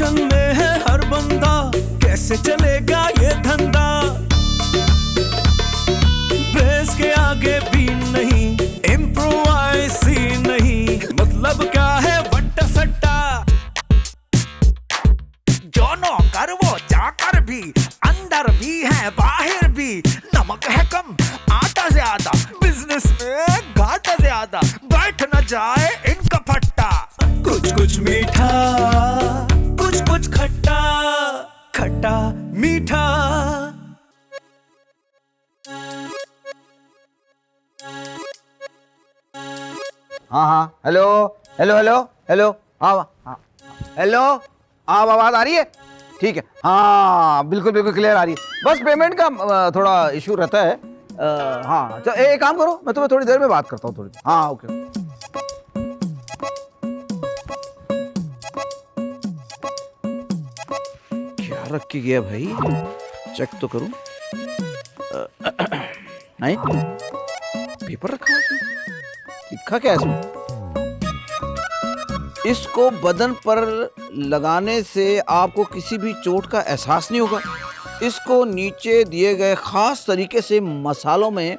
Tension में है हर बंदा, कैसे चलेगा ये धंधा। बेस के आगे भी नहीं, इम्प्रोवाइज ही नहीं, मतलब क्या है वट्टा सट्टा। जो नौकर वो चाकर भी, अंदर भी है बाहर भी, नमक है कम आटा ज्यादा, बिजनेस में घाटा ज्यादा, बैठ न जाए इनका फट्टा। कुछ कुछ मीठा, कुछ कुछ खट्टा, खट्टा मीठा। हाँ हाँ, हेलो हेलो हेलो हेलो, हाँ हाँ हेलो, हाँ आवाज आ रही है? ठीक है, हाँ बिल्कुल बिल्कुल क्लियर आ रही है। बस पेमेंट का थोड़ा इशू रहता है। हाँ चलो एक काम करो, मैं तुम्हें थोड़ी देर में बात करता हूँ थोड़ी। हाँ ओके। क्या रख के गया भाई, चेक तो करूं। नहीं पेपर रखा है इसमें, लिखा क्या है इसमें? इसको बदन पर लगाने से आपको किसी भी चोट का एहसास नहीं होगा। इसको नीचे दिए गए खास तरीके से मसालों में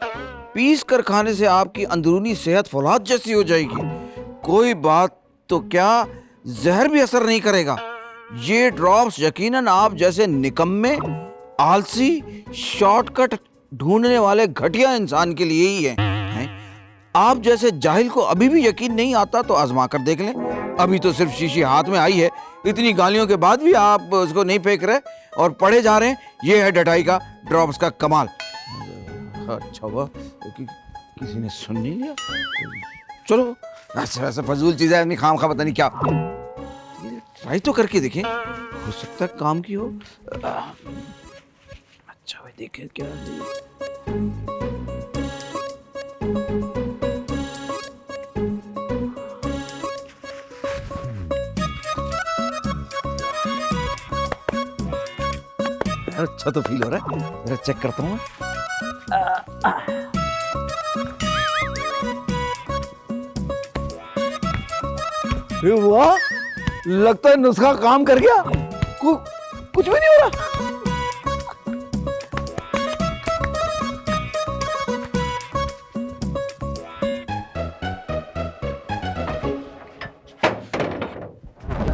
पीस कर खाने से आपकी अंदरूनी सेहत फौलाद जैसी हो जाएगी। कोई बात तो क्या, जहर भी असर नहीं करेगा। ये ड्रॉप्स यकीनन आप जैसे निकम्मे, आलसी, शॉर्टकट ढूंढने वाले घटिया इंसान के लिए ही हैं। आप जैसे जाहिल को अभी भी यकीन नहीं आता तो आजमा कर देख लें। अभी तो सिर्फ शीशी हाथ में आई है, इतनी गालियों के बाद भी आप उसको नहीं फेंक रहे और पढ़े जा रहे हैं। ये है डटाई का ड्रॉप्स का कमाल। अच्छा हुआ कि किसी ने सुन नहीं लिया। चलो ऐसे फजूल चीजें आदमी खाम खा पता नहीं क्या, ट्राई तो करके देखें, हो सकता है काम की हो। अच्छा भाई देखें क्या है। अच्छा तो फील हो रहा है, जरा चेक करता हूँ। वाह, लगता है नुस्खा काम कर गया। कुछ भी नहीं हो रहा।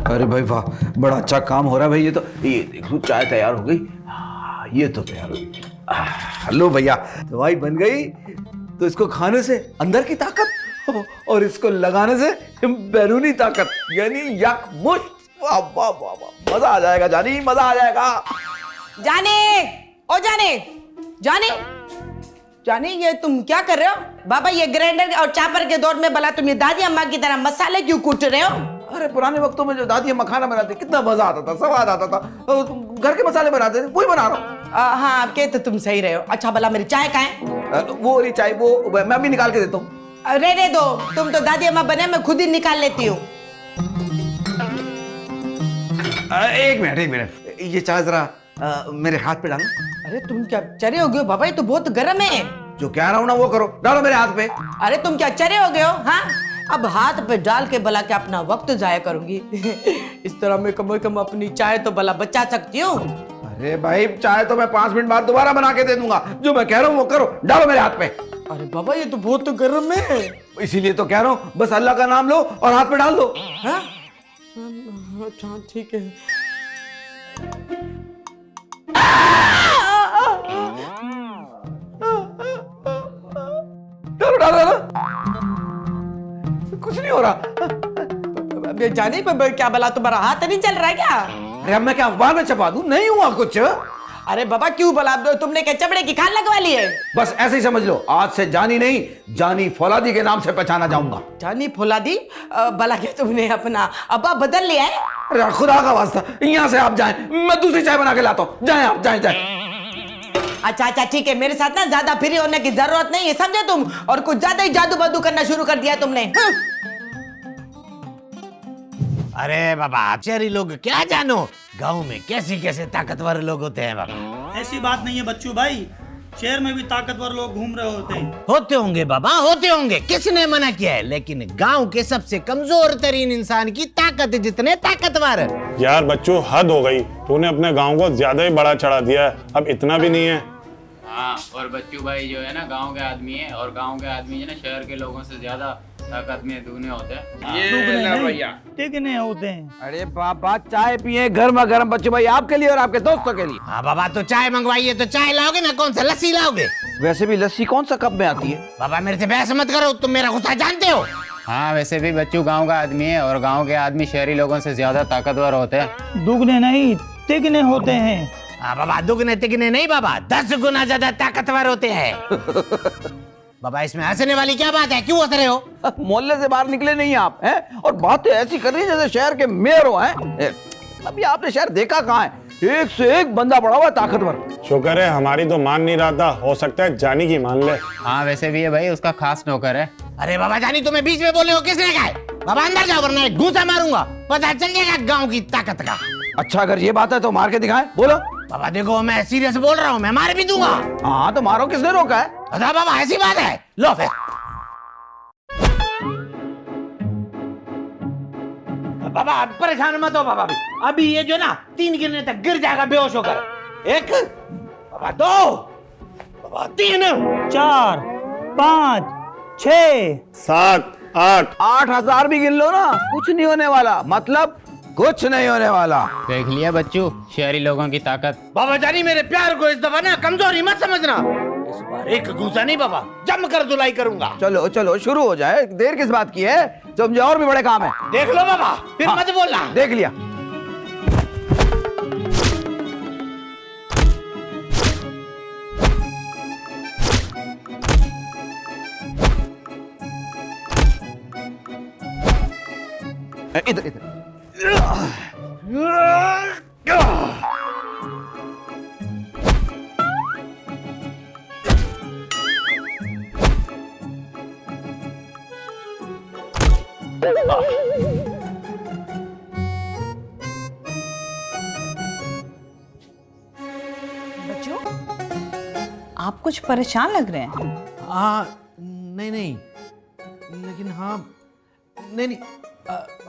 अरे भाई वाह, बड़ा अच्छा काम हो रहा है भाई। ये तो ये देखो चाय तैयार हो गई। ये तो तैयार हो गई। हेलो भैया, दवाई बन गई। तो इसको खाने से अंदर की ताकत और इसको लगाने से बैरूनी ताकत, यानी यकमुश्त। वाह वाह वाह वाह, मजा आ जाएगा जानी, मजा आ जाएगा। जाने ओ जाने जाने जाने, ये तुम क्या कर रहे हो? बाबा ये ग्राइंडर और चापर के दौर में भला तुम ये दादी अम्मा की तरह मसाले क्यों कूट रहे हो? अरे पुराने वक्तों में जो दादी अम्मा खाना बनाते कितना मजा आता था, स्वाद आता था। घर के मसाले बनाते थे, वही बना रहा हूँ। हाँ आपके तो तुम सही रहे हो। अच्छा भला मेरी चाय कहाँ है? वो रही चाय, वो मैं अभी निकाल के देता हूँ। रहने दो, तुम तो दादी अम्मा बने, मैं खुद ही निकाल लेती हूँ। एक मिनट, ये चाय जरा मेरे हाथ पे डालो। अरे तुम क्या चरे हो गए हो बाबा? ये तो बहुत गर्म है। जो कह रहा हूँ ना वो करो, डालो मेरे हाथ पे। अरे तुम क्या चरे हो गए हो? हाँ अब हाथ पे डाल के भला क्या अपना वक्त जाया करूंगी? इस तरह मैं कम से कम अपनी चाय तो भला बचा सकती हूँ। अरे भाई चाय तो मैं 5 मिनट बाद दोबारा बना के दे दूंगा। जो मैं कह रहा हूँ वो करो, डालो मेरे हाथ पे। अरे बाबा ये तो बहुत गर्म है। इसीलिए तो कह रहा हूँ, बस अल्लाह का नाम लो और हाथ पे डाल दो। हाँ? अच्छा ठीक है। डालो डालो डालो, कुछ नहीं हो रहा। जाने क्या भला तुम्हारा हाथ नहीं चल रहा है क्या? अरे अब मैं क्या अखबार में छपा दूं? नहीं हुआ कुछ। अरे बाबा क्यों भला, तुमने क्या चमड़े की खाल लगवा ली है? बस ऐसे ही समझ लो, आज से जानी नहीं, जानी फौलादी के नाम से पहचाना जाऊंगा। जानी फौलादी? भला क्या तुमने अपना अब्बा बदल लिया है? अरे खुदा का वास्ता, यहाँ से आप जाएं, मैं दूसरी चाय बना के लाता हूँ। जाएं आप, जाएं जाएं। अच्छा ठीक है, मेरे साथ ना ज्यादा फ्री होने की जरूरत नहीं है, समझे तुम? और कुछ ज्यादा ही जादू बादू करना शुरू कर दिया तुमने। अरे बाबा आचारी लोग क्या जानो, गांव में कैसे कैसे ताकतवर लोग होते हैं बाबा। ऐसी बात नहीं है बच्चू भाई, शहर में भी ताकतवर लोग घूम रहे होते हैं। होते होंगे बाबा, होते होंगे, किसने मना किया है? लेकिन गांव के सबसे कमजोर तरीन इंसान की ताकत जितने ताकतवर। यार बच्चों, हद हो गई। तूने अपने गांव को ज्यादा ही बड़ा चढ़ा दिया है, अब इतना भी नहीं है। हाँ, और बच्चू भाई जो है ना गांव के आदमी है, और गांव के आदमी जो है ना शहर के लोगों से ज्यादा ताकत में दुगने होते हैं। टिकने होते हैं। अरे बाबा, चाय पिए गर्मा गर्म बच्चों भाई, आपके लिए और आपके दोस्तों के लिए। हाँ बाबा, तो चाय मंगवाइए। तो चाय लाओगे ना, कौन सा लस्सी लाओगे? वैसे भी लस्सी कौन सा कप में आती है? बाबा मेरे से बहस मत करो, तुम मेरा गुस्सा जानते हो। हाँ, वैसे भी बच्चू गांव का आदमी है, और गांव के आदमी शहरी लोगों से ज्यादा ताकतवर होते हैं। दुगने नहीं, तिगने होते हैं। हाँ बाबा, दुगने तिगने नहीं बाबा, 10 गुना ज्यादा ताकतवर होते हैं। बाबा इसमें हंसने वाली क्या बात है? क्यों हंस रहे हो? मोहल्ले से बाहर निकले नहीं आप हैं, और बातें ऐसी कर रही है जैसे शहर के मेयर हो हैं। अभी आपने शहर देखा कहाँ है? एक से एक बंदा पड़ा हुआ ताकतवर। शुक्र है हमारी तो मान नहीं रहा था, हो सकता है जानी की मान ले। हाँ, वैसे भी ये भाई उसका खास नौकर है। अरे बाबा जानी, तुम्हें बीच में बोले हो, किसने कहा है? बाबा अंदर जाओ वरना एक घूंसा मारूंगा, पता चल जाएगा गांव की ताकत का। अच्छा, अगर ये बात है तो मार के दिखाएं, बोलो। बाबा देखो, मैं सीरियस बोल रहा हूँ, मैं मार भी दूंगा। हाँ तो मारो, किसने रोका है? अच्छा बाबा, ऐसी बात है, लो फिर। बाबा परेशान मत हो बाबा, अभी ये जो ना 3 गिरने तक गिर जाएगा बेहोश होकर। 1, बाबा 2, बाबा 3, 4, 5, 6, 7, 8। 8,000 भी गिन लो ना, कुछ नहीं होने वाला। मतलब कुछ नहीं होने वाला। देख लिया बच्चू शहरी लोगों की ताकत। बाबा जानी मेरे प्यार को इस दफा ना कमजोरी मत समझना। इस बार एक घूंसा नहीं बाबा, जम कर धुलाई करूंगा। चलो चलो शुरू हो जाए, देर किस बात की है? तो मुझे और भी बड़े काम है। देख लो बाबा, फिर मत बोलना। देख लिया। इधर इधर। बच्चों, आप कुछ परेशान लग रहे हैं। हाँ नहीं नहीं, लेकिन हाँ नहीं नहीं,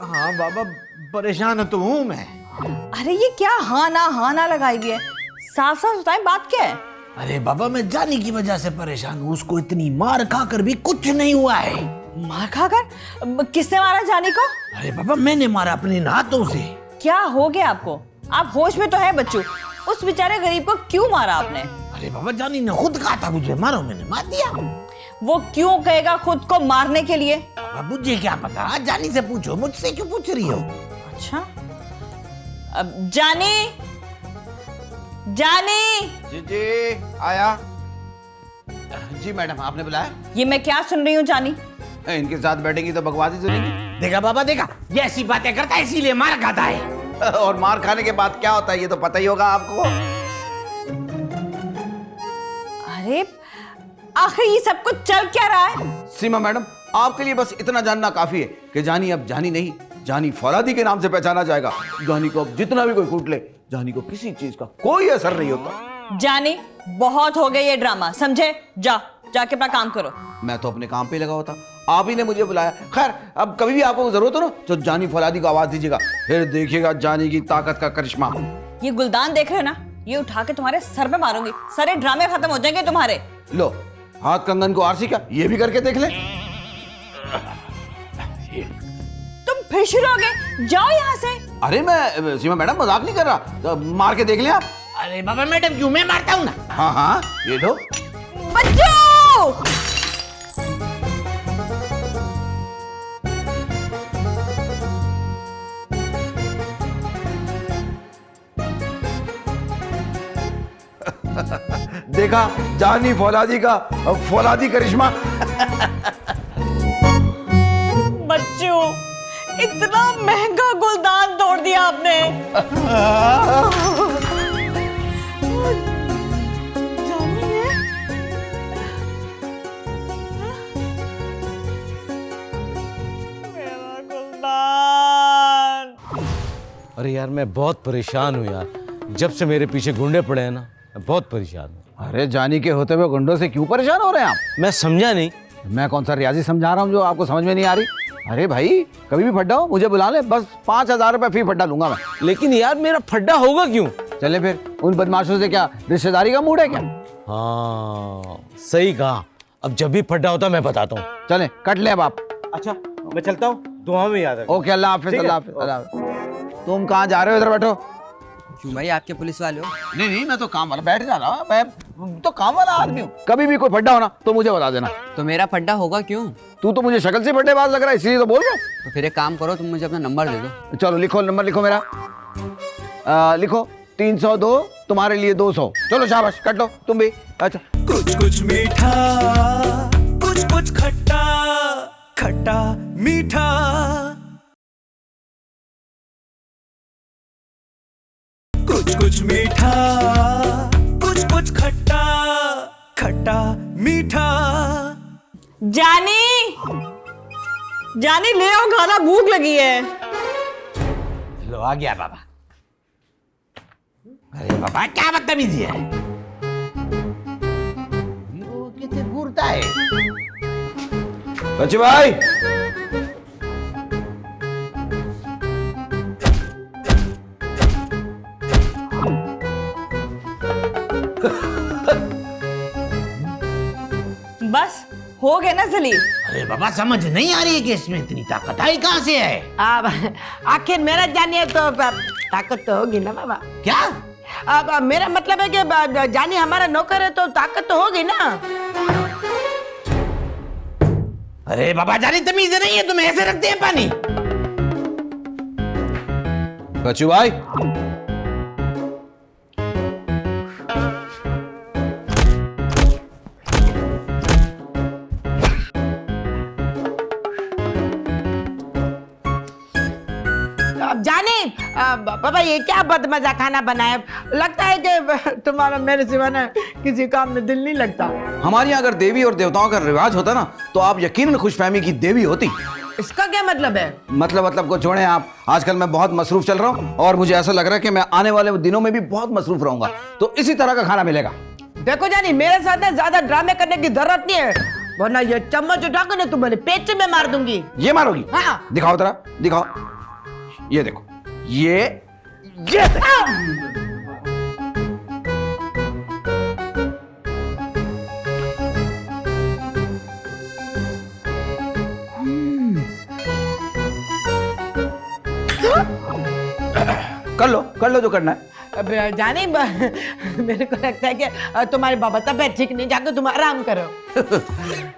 हाँ बाबा परेशान तो हूँ मैं। अरे ये क्या हाँ ना लगाई हुई है? साफ साफ बताएं, बात क्या है? अरे बाबा, मैं जानी की वजह से परेशान हूँ, उसको इतनी मार खाकर भी कुछ नहीं हुआ है। मार खाकर? किसने मारा जानी को? अरे बाबा, मैंने मारा अपने हाथों से। क्या हो गया आपको? आप होश में तो है बच्चू? उस बेचारे गरीब को क्यों मारा आपने? अरे बाबा, जानी ने खुद कहा था मुझे मारो, मैंने मार दिया। वो क्यों कहेगा खुद को मारने के लिए? बाबा मुझे क्या पता, जानी से पूछो, मुझसे क्यों पूछ रही हो? अच्छा, अब जानी, जानी। जी जी आया। जी मैडम, आपने बुलाया? ये मैं क्या सुन रही हूँ जानी? इनके साथ बैठेगी तो बकवास ही सुनेगी। देखा बाबा, देखा, ये ऐसी बातें करता है इसीलिए मार खाता है। और मार खाने के बाद क्या होता है ये तो पता ही होगा आपको। अरे आखिर ये सब कुछ चल क्या रहा है? सीमा मैडम, आपके लिए बस इतना जानना काफी है कि जानी अब जानी नहीं, जानी फौलादी के नाम से पहचाना जाएगा। जानी को अब जितना भी कोई कूट ले, जानी को किसी चीज का कोई असर नहीं होता। जानी, बहुत हो गया ये ड्रामा, समझे? जाके अपना काम करो। मैं तो अपने काम पे लगा हुआ था, आप ही ने मुझे बुलाया। खैर, अब कभी भी आपको जरूरत हो ना तो जानी फौलादी को आवाज दीजिएगा, फिर देखिएगा जानी की ताकत का करिश्मा। ये गुलदान देख रहे हो ना, ये उठा के तुम्हारे सर पे मारूंगी, सारे ड्रामे खत्म हो जाएंगे तुम्हारे। लो, हाथ कंगन को आरसी क्या, ये भी करके देख ले। तुम फिर शुरू हो गए, जाओ यहाँ से। अरे मैं सीमा मैडम मजाक नहीं कर रहा, तो मार के देख ले आप। अरे बाबा मैडम, क्यों, मैं मारता हूँ ना। हाँ हाँ, ये लो। बच्चों! देखा जानी फौलादी का फौलादी करिश्मा। बच्चों, इतना महंगा गुलदान तोड़ दिया आपने। जानी है? मेरा गुलदान। अरे यार, मैं बहुत परेशान हूँ यार, जब से मेरे पीछे गुंडे पड़े हैं ना, मैं बहुत परेशान हूँ। अरे जानी के होते हुए गुंडों से क्यों परेशान हो रहे हैं आप? मैं समझा नहीं। मैं कौन सा रियाजी समझा रहा हूँ जो आपको समझ में नहीं आ रही? अरे भाई कभी भी फड्डा हो मुझे बुला ले, बस 5,000 रुपये फी फड्डा लूंगा मैं। लेकिन यार मेरा फड्डा होगा क्यों? चले फिर, उन बदमाशों से क्या रिश्तेदारी का मूड है क्या? हाँ सही कहा। अब जब भी फड्डा होता मैं बताता हूँ। चले कट ले अब आप। अच्छा मैं चलता हूँ, दुआ में याद रखना। ओके, अल्लाह हाफिज, अल्लाह हाफिज, अल्लाह हाफिज। तुम कहाँ जा रहे हो? इधर बैठो। क्यों भाई, आपके पुलिस वाले हो? नहीं, मैं तो काम वाला, बैठ जाना, मैं तो काम वाला आदमी हूँ। कभी भी कोई फड्डा होना तो मुझे बता देना। तो मेरा फड्डा होगा क्यों? तू तो मुझे शक्ल से फड्डेबाज लग रहा है, इसलिए तो बोल रहा हूँ। तो फिर एक काम करो, तुम मुझे अपना नंबर दे दो। चलो लिखो, नंबर लिखो मेरा। लिखो 302, तुम्हारे लिए 200। चलो शाबाश, कट लो तुम भी। अच्छा, कुछ कुछ मीठा, कुछ कुछ खट्टा, खट्टा मीठा। कुछ मीठा, कुछ खट्टा, खट्टा मीठा। जानी, जानी ले आओ खाना, भूख लगी है। लो आ गया बाबा। अरे बाबा क्या बदतमीजी है, वो कितने घूरता है। बच्चे भाई, बस हो गए ना जलील। अरे बाबा समझ नहीं आ रही है कि इसमें इतनी ताकत आई कहाँ से है? अब आखिर मेरा जानी है तो ताकत तो होगी ना बाबा। क्या? अब मेरा मतलब है कि जानी हमारा नौकर है तो ताकत तो होगी ना। अरे बाबा जानी तमीज नहीं है, तुम ऐसे रखते हैं पानी। बच्चू भाई, अब जानी, बाबा ये क्या बदमजा खाना बनाया, लगता है कि तुम्हारा मेरे सिवा ना किसी काम में दिल नहीं लगता। हमारे यहाँ अगर देवी और देवताओं का रिवाज होता ना तो आप यकीनन खुशफहमी की देवी होती। इसका क्या मतलब है? मतलब को छोड़ें आप। आजकल मैं बहुत मसरूफ चल रहा हूँ और मुझे ऐसा लग रहा है कि मैं आने वाले दिनों में भी बहुत मसरूफ रहूंगा, तो इसी तरह का खाना मिलेगा। देखो जानी, मेरे साथ ना ज्यादा ड्रामे करने की जरूरत नहीं है, वरना ये चम्मच उठाकर ना तुम्हारे पेट में मार दूंगी। ये मारोगी? हाँ। दिखाओ जरा, दिखाओ। ये देखो, ये देखो। कर लो जो करना है। अब जानी, मेरे को लगता है कि तुम्हारे बाबा तबीयत ठीक नहीं, जाकर तुम आराम करो।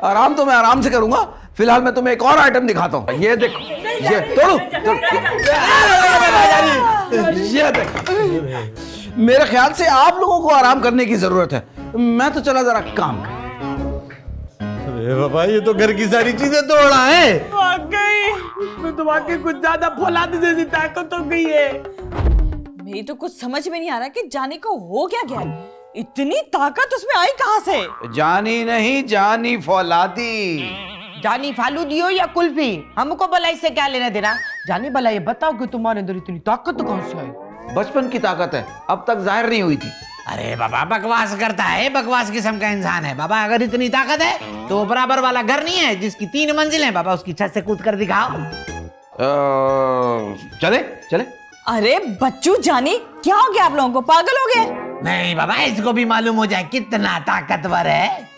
आराम तो मैं आराम से करूंगा, फिलहाल मैं तुम्हें एक और आइटम दिखाता हूँ। ये देखो, ये तोड़ो। ये देखो, मेरे ख्याल से आप लोगों को आराम करने की जरूरत है, मैं तो चला जरा काम कर। अरे बाबा ये तो घर की सारी चीजें तोड़ा है। वाकई तुम्हारी कुछ ज्यादा फौलादी जैसी ताकत हो गई है। मेरी तो कुछ समझ में नहीं आ रहा कि जानी को हो क्या गया, इतनी ताकत उसमें आई कहां से? जानी नहीं, जानी फौलादी। जानी फालूदी हो या कुल्फी, हमको भला इससे क्या लेना देना। जानी भला ये बताओ कि तुम्हारे अंदर इतनी ताकत कहां से आई? बचपन की ताकत है, अब तक जाहिर नहीं हुई थी। अरे बाबा बकवास करता है, बकवास किस्म का इंसान है बाबा। अगर इतनी ताकत है तो बराबर वाला घर नहीं है जिसकी 3 मंजिलें हैं बाबा, उसकी छत से कूद कर दिखाओ। चले। अरे बच्चू, जानी क्या हो गया आप लोगों को, पागल हो गए? नहीं बाबा, इसको भी मालूम हो जाए कितना ताकतवर है।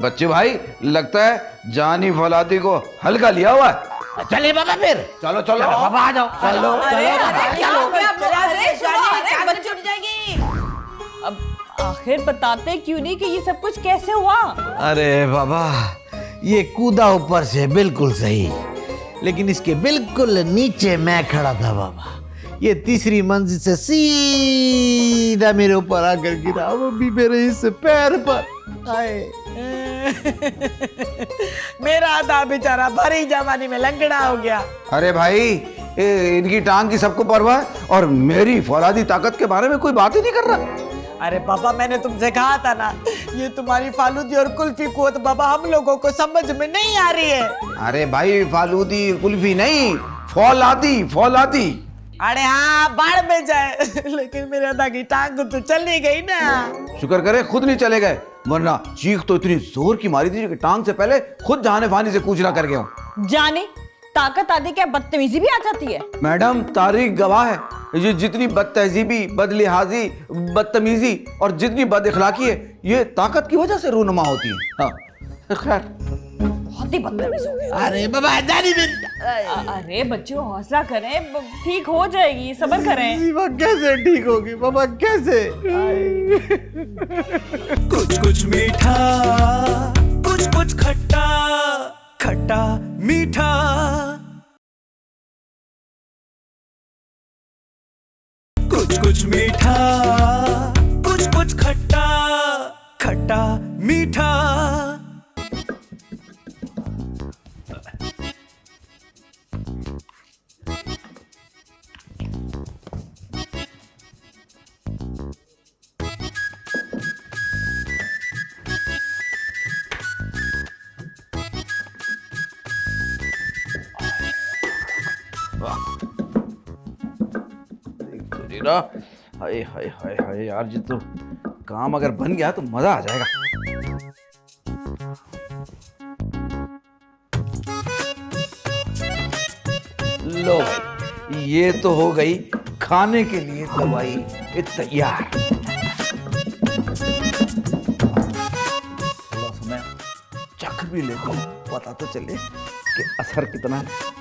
बच्चे भाई, लगता है जानी फौलादी को हल्का लिया हुआ है। चले बाबा फिर। चलो बाबा आ जाओ। चलो अब आखिर बताते क्यों नहीं कि ये सब कुछ कैसे हुआ? अरे बाबा ये कूदा ऊपर से बिल्कुल सही, लेकिन इसके बिल्कुल नीचे मैं खड़ा था बाबा। ये 3री मंजिल से सीधा मेरे ऊपर आकर गिरा, वो भी मेरे इस पैर पर आए। मेरा आधा बेचारा भरी जवानी में लंगड़ा हो गया। अरे भाई, इनकी टांग की सबको परवाह है और मेरी फौलादी ताकत के बारे में कोई बात ही नहीं कर रहा। अरे बाबा, मैंने तुमसे कहा था ना, ये तुम्हारी फालूदी और कुल्फी को तो बाबा हम लोगों को समझ में नहीं आ रही है। अरे भाई, फालूदी कुल्फी नहीं, फौलादी। अरे हाँ बाढ़ में जाए लेकिन मेरे अदा की टांग तो चली गई ना। शुक्र करे खुद नहीं चले गए, वरना चीख तो इतनी जोर की मारी थी कि टांग से पहले खुद जहाने फानी से कूचना कर गया हूँ। जानी ताकत आदि क्या बदतमीजी भी आ जाती है? मैडम तारीख गवाह है, ये जितनी बदतहजीबी, बदलिहाजी, बदतमीजी और जितनी बद इखलाकी है, ये ताकत की वजह से रूनुमा होती है। हाँ खैर बहुत ही बदतमीज हो गए। अरे बाबा जानी अरे बच्चों हौसला करें, ठीक हो जाएगी, सब्र करें। सीमा कैसे ठीक होगी बाबा, कैसे? कुछ कुछ मीठा, कुछ कुछ खट्टा, खट्टा मीठा। कुछ कुछ मीठा, कुछ कुछ खट्टा, खट्टा मीठा। हाय हाय हाय हाय यार, ये तो काम अगर बन गया तो मजा आ जाएगा। लो भाई, ये तो हो गई खाने के लिए दवाई ये तैयार। थोड़ा समय चख भी लेता हूं, पता तो चले कि असर कितना है।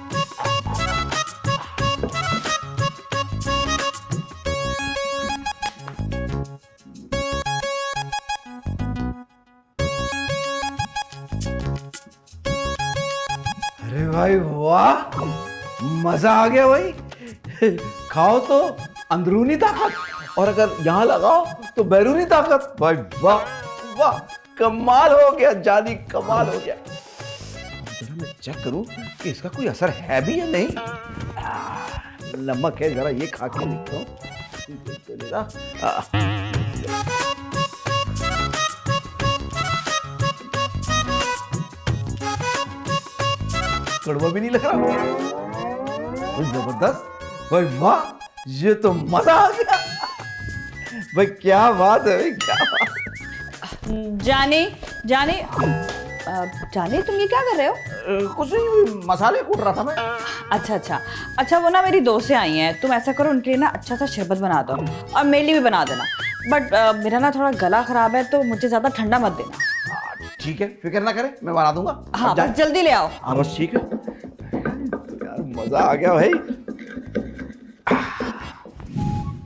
अरे भाई वाह, मजा आ गया भाई। खाओ तो अंदरूनी ताकत और अगर यहां लगाओ तो बैरूनी ताकत। भाई वाह वाह, कमाल हो गया जानी, कमाल हो गया। जरा मैं चेक करूं कि इसका कोई असर है भी या नहीं। नमक है, जरा ये खा के देखता हूं। कड़वा भी नहीं लग रहा, जबरदस्त। भाई वाह, ये तो मजा आ गया। भाई क्या बात है, भाई क्या बात। जानी जानी जानी तुम ये क्या कर रहे हो? कुछ नहीं, मसाले कूट रहा था मैं। अच्छा, वो ना मेरी दोस्त से आई हैं, तुम ऐसा करो उनके लिए ना अच्छा सा शरबत बना दो और मेरे लिए भी बना देना। बट मेरा ना थोड़ा गला खराब है तो मुझे ज्यादा ठंडा मत देना। ठीक है, फिक्र ना करें, मैं बना दूंगा। हाँ बस जल्दी ले आओ। हाँ बस ठीक है यार, मजा आ गया भाई।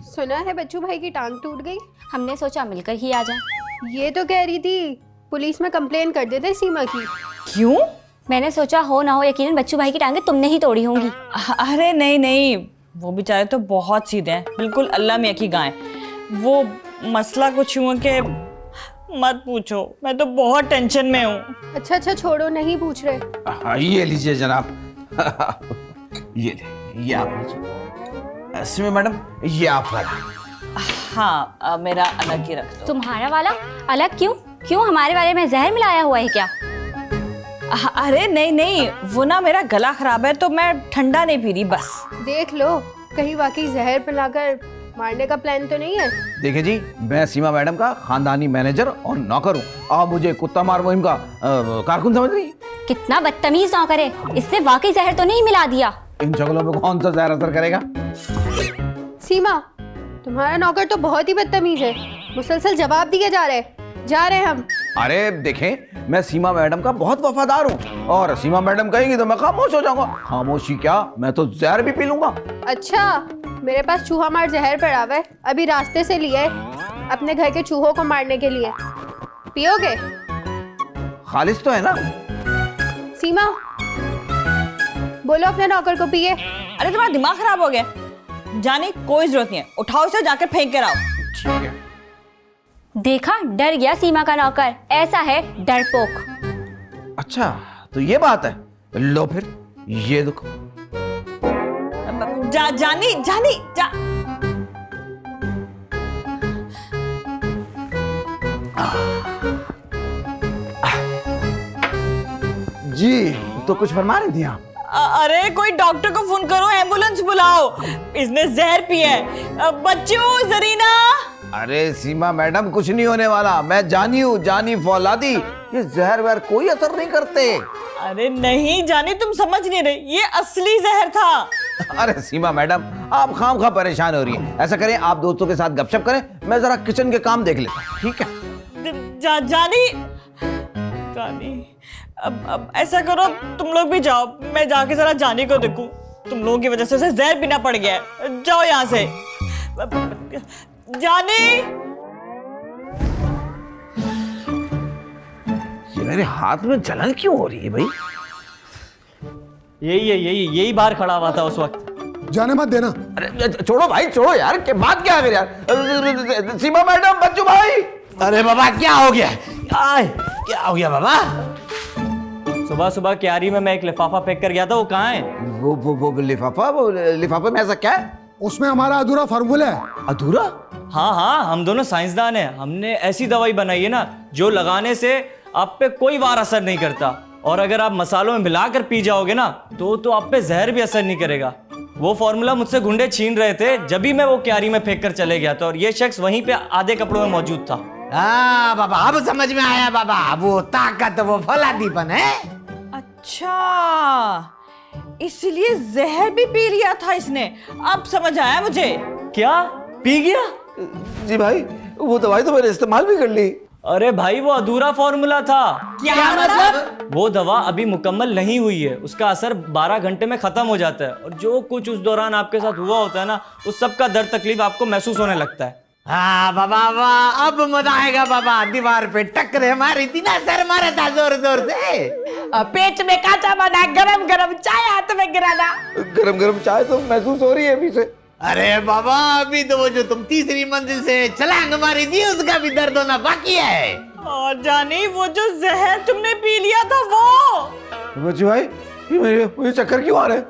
सुना है बच्चू भाई की टांग टूट गई। हमने सोचा मिलकर ही आ जाए। ये तो कह रही थी पुलिस में कंप्लेन कर देते सीमा की। क्यों? मैंने सोचा हो ना हो यकीनन बच्चू भाई की टांगे तुमने ही तोड़ी होंगी। अरे नहीं, वो बेचारे तो बहुत सीधे हैं, बिल्कुल अल्लाह मियां की गाय। वो मसला कुछ हुआ कि मत पूछो, मैं तो बहुत टेंशन में हूँ। अच्छा छोड़ो, नहीं पूछ रहे। हाँ ये लीजिए जनाब। ये आप लीजिए। सिमी मैडम ये आप वाला। हाँ मेरा अलग ही रख दो। तुम्हारा वाला अलग क्यों? क्यों, हमारे वाले में जहर मिलाया हुआ है क्या? अरे नहीं, वो ना मेरा गला खराब है तो मैं ठंडा नहीं पी रही बस। देख लो कहीं वाकई जहर पिलाकर मारने का प्लान तो नहीं है। देखिए जी, मैं सीमा मैडम का खानदानी मैनेजर और नौकर हूँ। आप मुझे कुत्ता मार मुहिम का कारकुन समझ रही? कितना बदतमीज नौकर है, इसने वाकई जहर तो नहीं मिला दिया? इन शक्लों में कौन सा जहर असर करेगा? सीमा तुम्हारा नौकर तो बहुत ही बदतमीज है, मुसलसल जवाब दिए जा रहे हम। अरे देखें, मैं सीमा मैडम का बहुत वफादार हूँ और सीमा मैडम कहेंगी तो मैं खामोश हो जाऊंगा। खामोशी क्या, मैं तो जहर भी पी लूंगा। अच्छा, मेरे पास चूहा मार जहर पड़ा हुआ है, अभी रास्ते से लिए अपने घर के चूहों को मारने के लिए। पियोगे? खालिस तो है ना? सीमा बोलो अपने नौकर को पिए। अरे तुम्हारा दिमाग खराब हो गया? जाने कोई जरूरत नहीं है, उठाओ इसे जाकर फेंक कर आओ। ठीक है। देखा, डर गया सीमा का नौकर, ऐसा है डरपोक। अच्छा तो ये बात है, लो फिर ये देखो। जानी जी तो कुछ फरमा रही थी आप? अरे कोई डॉक्टर को फोन करो, एम्बुलेंस बुलाओ, इसने जहर पिया है। बच्चों, जरीना। अरे सीमा मैडम, कुछ नहीं होने वाला। मैं जानी हूँ, जानी फौलादी, ये जहर वहर कोई असर नहीं करते। अरे नहीं जानी, तुम समझ नहीं रहे, ये असली जहर था। अरे सीमा मैडम, आप खामखा परेशान हो रही हैं। ऐसा करें, आप दोस्तों के साथ गपशप करें, मैं जरा किचन के काम देख लेता हूं, ठीक है? जानी अब ऐसा करो, तुम लोग भी जाओ, मैं जाके जरा जानी को देखूं। तुम लोगों की वजह से उसे जहर पीना पड़ गया है। जाओ यहाँ से। जानी, ये मेरे हाथ में जलन क्यों हो रही है भाई? यही बाहर खड़ा हुआ था उस वक्त। जाने मत देना। अरे छोड़ो भाई, छोड़ो यार, क्या बात क्या है यार? सीमा मैडम, बच्चू भाई। अरे बाबा क्या हो गया? क्या हो गया बाबा? सुबह सुबह क्यारी में मैं एक लिफाफा फेंक कर गया था, वो कहाँ है? वो लिफाफे में ऐसा क्या है? उसमें हमारा अधूरा फार्मूला है। अधूरा? हाँ, हम दोनों साइंसदान हैं। हमने ऐसी दवाई बनाई है ना, जो लगाने से आप पे कोई वार असर नहीं करता, और अगर आप मसालों में मिलाकर पी जाओगे ना, तो आप पे जहर भी असर नहीं करेगा। वो फॉर्मूला मुझसे गुंडे छीन रहे थे जब भी मैं वो क्यारी में फेंक कर चले गया था, और ये शख्स वहीं पे आधे कपड़ों में मौजूद था। हाँ बाबा, अब समझ में आया बाबा, वो ताकत, वो फौलादीपन है। अच्छा, इसलिए जहर भी पी लिया था इसने। अब समझ आया मुझे। क्या पी गया? जी भाई, वो दवाई तो मैंने इस्तेमाल भी कर ली। अरे भाई, वो अधूरा फॉर्मूला था। क्या मतलब? वो दवा अभी मुकम्मल नहीं हुई है, उसका असर 12 घंटे में खत्म हो जाता है, और जो कुछ उस दौरान आपके साथ हुआ होता है ना, उस सब का दर्द तकलीफ आपको महसूस होने लगता है। हाँ बाबा, वाह, अब मजा आएगा बाबा। दीवार पे टक्कर मारी थी ना, सर मारा था जोर जोर से। पेट में कांटा बना, गरम गरम चाय हाथ में गिराना। गरम गरम चाय तो महसूस हो रही है अभी से। अरे बाबा, अभी तो वो जो तुम तीसरी मंजिल से छलांग मारी थी, उसका भी दर्द होना बाकी है। और जानी, वो जो जहर तुमने पी लिया था वो। बच्चू भाई, मुझे चक्कर क्यों आ रहे हैं?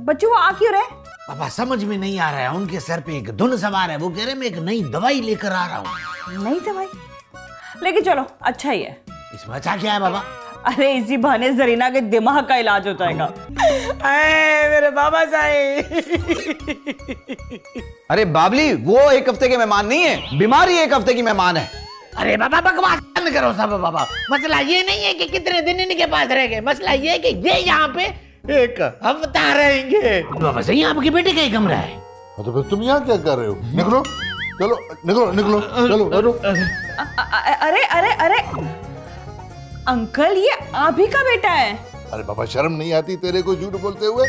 बच्चू, वो आ क्यों रहे? पापा समझ में नहीं आ रहा है, उनके सर पे एक धुन सवार है। वो कह रहे मैं एक नई दवाई लेकर आ रहा हूँ। नई दवाई? लेकिन चलो, अच्छा ही है। इसमें अच्छा क्या है बाबा? अरे इसी बहाने जरीना के दिमाग का इलाज हो जाएगा। मेरे बाबा साहब। अरे बाबली, वो एक हफ्ते के मेहमान नहीं है, बीमारी एक हफ्ते की मेहमान है। अरे बाबा बकवास बंद करो सब बाबा। मसला ये नहीं है कि कितने दिन इनके पास रह गए, मसला ये है कि ये यहाँ पे एक हफ्ता रहेंगे। बाबा सही, आपके बेटे का ही कमरा है। तो फिर तुम यहाँ क्या कर रहे हो? निकलो, चलो निकलो निकलो, चलो। अरे अरे अरे अंकल, ये आप ही का बेटा है? अरे बाबा, शर्म नहीं आती तेरे को झूठ बोलते हुए?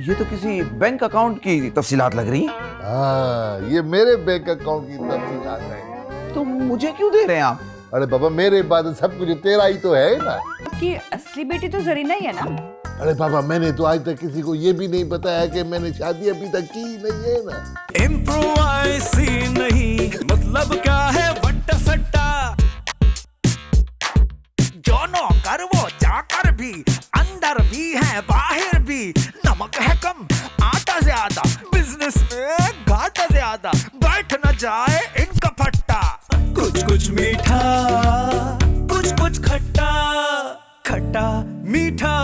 ये तो किसी बैंक अकाउंट की तफसीलात लग रही हैं। हाँ, ये मेरे बैंक अकाउंट की तफसीलात है। तो मुझे क्यों दे रहे हैं आप? अरे बाबा, मेरे बाद सब कुछ तेरा ही तो है ना। कि असली बेटी तो जरीना ही है ना? अरे बाबा, मैंने तो आज तक किसी को ये भी नहीं बताया कि मैंने शादी अभी तक की नहीं है ना। इम्प्रोवाइज़ नहीं, मतलब क्या है वट्टा सट्टा। जो नौकर वो चाकर भी, अंदर भी है बाहर भी। नमक है कम, आटा ज्यादा, बिजनेस में घाटा ज्यादा। बैठ न जाए इनका फट्टा। कुछ कुछ मीठा, कुछ कुछ खट्टा, खट्टा मीठा।